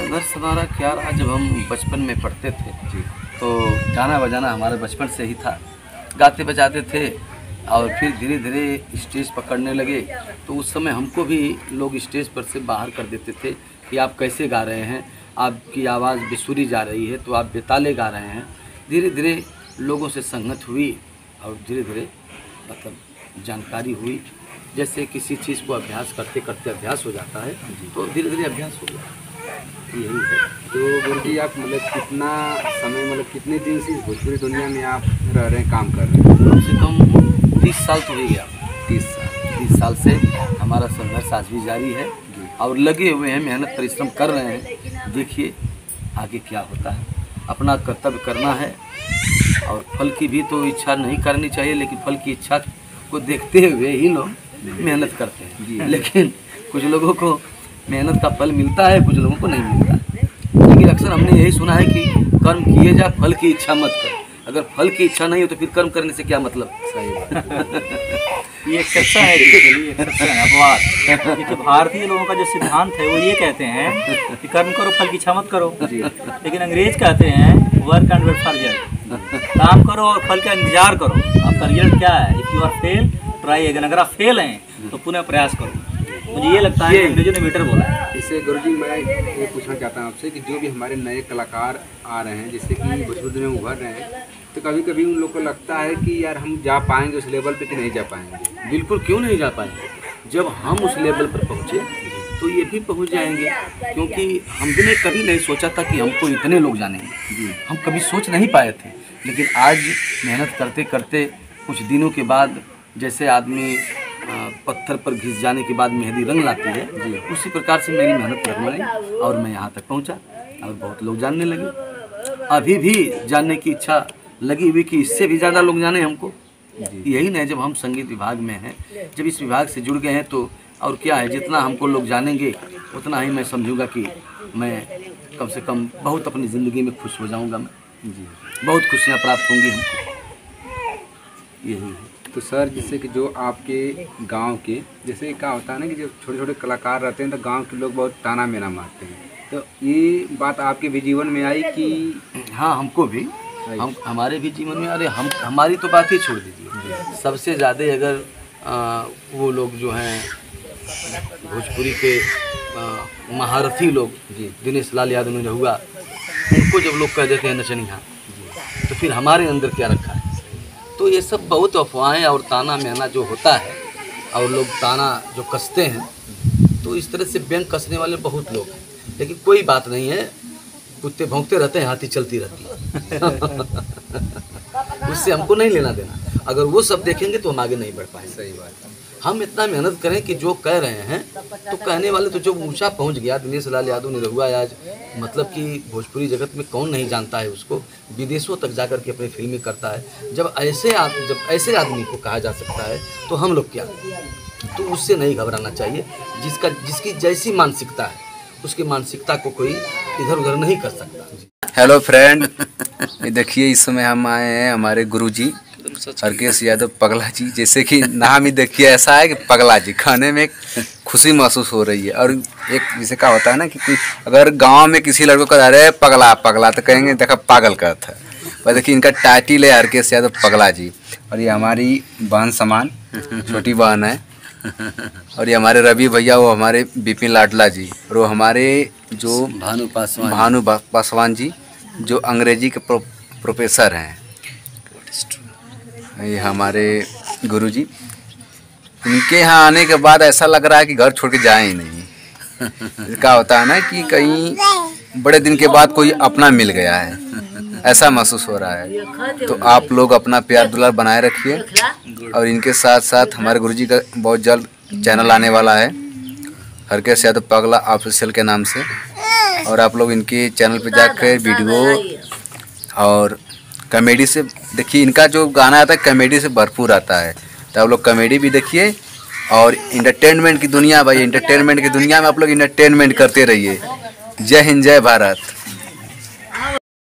संघर्ष हमारा क्या रहा, जब हम बचपन में पढ़ते थे जी, तो गाना बजाना हमारे बचपन से ही था। गाते बजाते थे और फिर धीरे धीरे स्टेज पकड़ने लगे, तो उस समय हमको भी लोग स्टेज पर से बाहर कर देते थे कि आप कैसे गा रहे हैं, आपकी आवाज़ बेसुरी जा रही है, तो आप बेताले गा रहे हैं। धीरे धीरे लोगों से संगत हुई और धीरे धीरे मतलब जानकारी हुई। जैसे किसी चीज़ को अभ्यास करते करते अभ्यास हो जाता है, तो धीरे धीरे अभ्यास हो गया। यही है। तो गुरु जी, आप मतलब कितना समय, मतलब कितने दिन से भोजपुरी दुनिया में आप रह रहे हैं, काम कर रहे हैं? कम से कम 30 साल तो हो गया। 30 साल से हमारा संघर्ष आज भी जारी है और लगे हुए हैं, मेहनत परिश्रम कर रहे हैं। देखिए आगे क्या होता है। अपना कर्तव्य करना है और फल की भी तो इच्छा नहीं करनी चाहिए, लेकिन फल की इच्छा को देखते हुए ही लोग मेहनत करते हैं। लेकिन कुछ लोगों को मेहनत का फल मिलता है, कुछ लोगों को नहीं मिलता। लेकिन अक्सर हमने यही सुना है कि कर्म किए जा, फल की इच्छा मत कर। अगर फल की इच्छा नहीं हो तो फिर कर्म करने से क्या मतलब। सही बात। ये एक्सेप्शन है, एक्सेप्शन है, अपवाद। ये भारतीय लोगों का जो सिद्धांत है वो ये कहते हैं कि कर्म करो, फल की इच्छा मत करो। लेकिन अंग्रेज कहते हैं work and wait for result, काम करो और फल का इंतजार करो। आपका रिजल्ट क्या है? If you are fail try again. अगर आप फेल हैं तो पुनः प्रयास करो। मुझे ये लगता है अंग्रेजों ने बेटर बोला है। इससे गुरुजी मैं ये पूछना चाहता हूँ आपसे कि जो भी हमारे नए कलाकार आ रहे हैं, जैसे कि भोजपुरी में उभर रहे हैं, तो कभी कभी उन लोग को लगता है कि यार हम जा पाएंगे उस लेवल पे कि नहीं जा पाएंगे। बिल्कुल, क्यों नहीं जा पाएंगे। जब हम उस लेवल पर पहुँचे तो ये भी पहुँच जाएंगे, क्योंकि हमने कभी नहीं सोचा था कि हमको इतने लोग जानेंगे। हम कभी सोच नहीं पाए थे, लेकिन आज मेहनत करते करते कुछ दिनों के बाद, जैसे आदमी पत्थर पर घिस जाने के बाद मेहंदी रंग लाती है, उसी प्रकार से मेरी मेहनत लगने लगी और मैं यहाँ तक पहुँचा और बहुत लोग जानने लगे। अभी भी जानने की इच्छा लगी हुई कि इससे भी ज़्यादा लोग जाने हमको। यही नहीं, जब हम संगीत विभाग में हैं, जब इस विभाग से जुड़ गए हैं, तो और क्या है, जितना हमको लोग जानेंगे उतना ही मैं समझूंगा कि मैं कम से कम बहुत अपनी ज़िंदगी में खुश हो जाऊँगा। मैं बहुत खुशियाँ प्राप्त होंगी हमको। यही है। तो सर, जैसे कि जो आपके गांव के, जैसे क्या होता है ना कि जब छोटे छोटे कलाकार रहते हैं तो गांव के लोग बहुत ताना मेना मारते हैं, तो ये बात आपके भी जीवन में आई कि? हाँ, हमको भी, हमारे भी जीवन में। अरे हमारी तो बात ही छोड़ दीजिए। सबसे ज़्यादा अगर वो लोग जो हैं भोजपुरी के महारथी लोग, दिनेश लाल यादव ने हुआ, उनको जब लोग कह देते हैं नचनिया, तो फिर हमारे अंदर क्या रखा है। तो ये सब बहुत अफवाहें और ताना मेहना जो होता है, और लोग ताना जो कसते हैं, तो इस तरह से व्यंग कसने वाले बहुत लोग हैं। लेकिन कोई बात नहीं है, कुत्ते भौंकते रहते हैं, हाथी चलती रहती है। उससे हमको नहीं लेना देना। अगर वो सब देखेंगे तो हम आगे नहीं बढ़ पाएंगे। सही बात है। हम इतना मेहनत करें कि जो कह रहे हैं, तो कहने वाले तो जो ऊंचा पहुंच गया, दिनेश लाल यादव ने रहुआ आज, मतलब कि भोजपुरी जगत में कौन नहीं जानता है उसको, विदेशों तक जाकर के अपनी फिल्में करता है। जब ऐसे आदमी को कहा जा सकता है, तो हम लोग क्या, तो उससे नहीं घबराना चाहिए। जिसकी जैसी मानसिकता है, उसकी मानसिकता को कोई इधर उधर नहीं कर सकता। हेलो फ्रेंड, ये देखिए इस समय हम आए हैं हमारे गुरुजी हरकेश यादव पगला जी। जैसे कि नाम ही देखिए ऐसा है कि पगला जी, खाने में खुशी महसूस हो रही है। और एक जैसे क्या होता है ना कि कोई अगर गांव में किसी लड़कों को कह रहे पगला पगला, तो कहेंगे देखा पागल का था। पर देखिए इनका टाइटल है हरकेश यादव पगला जी। और ये हमारी बहन समान छोटी बहन है। और ये हमारे रवि भैया, वो हमारे बिपिन लाडला जी, और वो हमारे जो भानु पासवान जी, जो अंग्रेजी के प्रोफेसर हैं। ये हमारे गुरुजी। इनके यहाँ आने के बाद ऐसा लग रहा है कि घर छोड़ के जाए ही नहीं। क्या होता है ना कि कहीं बड़े दिन के बाद कोई अपना मिल गया है, ऐसा महसूस हो रहा है। तो आप लोग अपना प्यार दुलार बनाए रखिए। और इनके साथ साथ हमारे गुरुजी का बहुत जल्द चैनल आने वाला है, हरकेश यादव पगला ऑफिशियल के नाम से। और आप लोग इनके चैनल पे जाकर वीडियो और कॉमेडी से देखिए। इनका जो गाना आता है कॉमेडी से भरपूर आता है, तो आप लोग कॉमेडी भी देखिए। और इंटरटेनमेंट की दुनिया, भाई इंटरटेनमेंट की दुनिया में आप लोग इंटरटेनमेंट करते रहिए। जय हिंद, जय भारत।